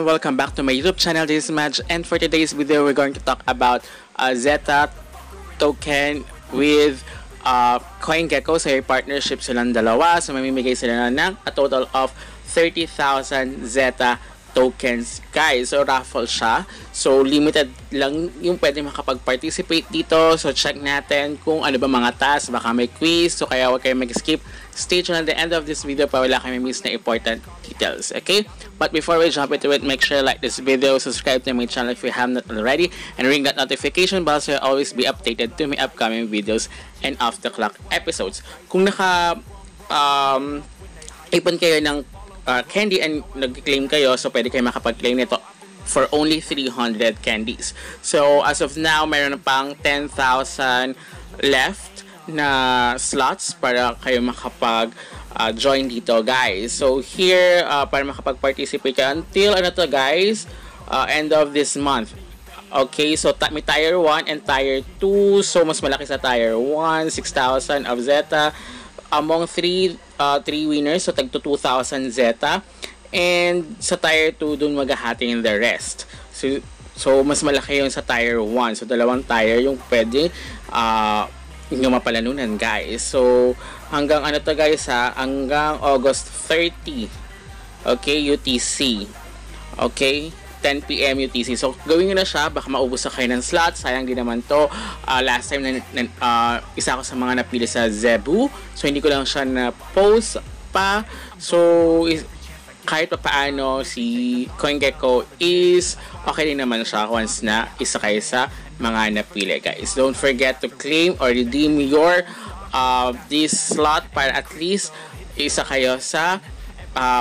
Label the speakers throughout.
Speaker 1: everyone, welcome back to my YouTube channel. This is Madge, and for today's video we're going to talk about Zeta token with CoinGecko. So may partnership silang dalawa, so mamimigay sila ng a total of 30,000 Zeta tokens, guys. So raffle siya, so limited lang yung pwede makapag-participate dito. So check natin kung ano ba mga tasks, baka may quiz, so kaya huwag kayo mag-skip. Stay tuned at the end of this video para wala kayo miss na important details, okay? But before we jump into it, make sure you like this video, subscribe to my channel if you have not already, and ring that notification bell so you'll always be updated to my upcoming videos and off the clock episodes. Kung ipon kayo ng candy and nag-claim kayo, so pwede kayo makapag-claim nito for only 300 candies. So as of now, mayroon pang 10,000 left na slots para kayo makapag join dito, guys. So here, para makapag-participate kayo until ano to, guys, end of this month. Okay, so may tier 1 and tier 2. So mas malaki sa tier 1, 6,000 of Zeta. Among 3 winners, so tag to 2,000 Zeta. And sa tier 2, dun maghahating the rest. So mas malaki yung sa tier 1. So dalawang tier yung pwede yung mapalanunan, guys. So hanggang ano to, guys, hanggang August 30. Okay, UTC. Okay, 10 PM UTC. So gawin nyo na siya, baka maubos na kayo ng slot. Sayang din naman to. Last time isa ako sa mga napili sa Zebu, so hindi ko lang siya na post pa. So kahit pa paano, si CoinGecko is okay din naman siya once na isa kayo sa mga napili, guys. Don't forget to claim or redeem your this slot para at least isa kayo sa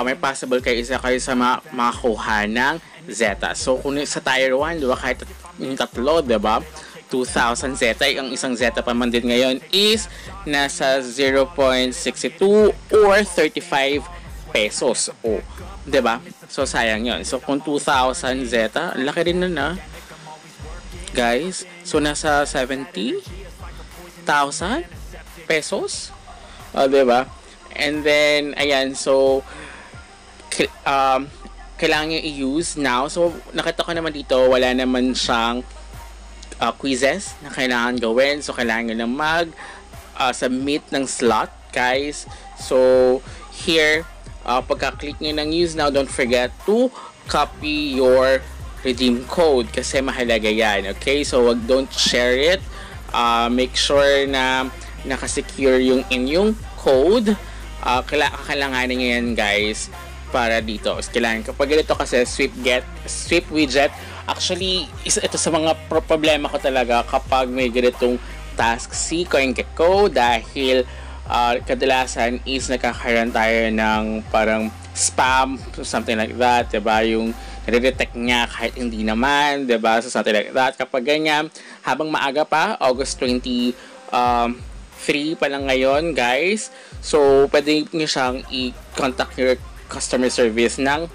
Speaker 1: may possible kayo isa kayo sa makakuha ng Zeta. So kung sa tier 1, diba, kahit yung tatlo, diba, 2,000 Zeta, ang isang Zeta pa man din ngayon is nasa 0.62 or 35 pesos. Oh, diba? So sayang yon. So kung 2,000 Zeta, laki rin na, guys. So nasa 70,000 pesos. Diba? And then ayan, so kailangan nyo i-use now. So nakita ko naman dito, wala naman siyang quizzes na kailangan gawin. So kailangan nyo na mag-submit ng slot, guys. So here, pagka-click nyo ng use now, don't forget to copy your redeem code kasi mahalaga yan. Okay, so don't share it. Make sure na nakasecure yung inyong code. Kailanganin nyo yan, guys, para dito. Kailangan kapag ganito kasi sweep widget. Actually, ito sa mga problema ko talaga kapag may ganitong task si CoinGecko, dahil kadalasan is nakakaroon tayo ng parang spam, something like that, diba? Yung nare-detect niya kahit hindi naman, diba? So something like that. Kapag ganyan, habang maaga pa, August 23 pa lang ngayon, guys. So pwede nyo siyang i-contact your customer service ng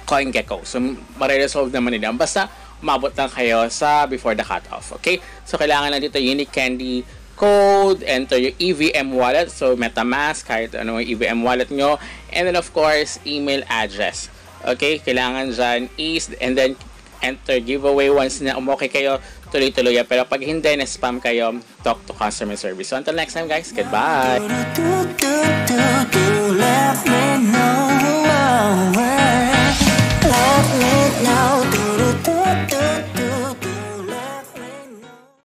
Speaker 1: CoinGecko. So mare-resolve naman nila. Basta umabot lang kayo sa before the cutoff. Okay? So kailangan lang dito unique candy code, enter your EVM wallet, so MetaMask, kahit ano yung EVM wallet nyo, and then of course email address. Okay, kailangan dyan is, and then enter giveaway. Once na umokay kayo, tuloy-tuloy. Pero pag hindi na spam kayo, talk to customer service. So until next time, guys, goodbye.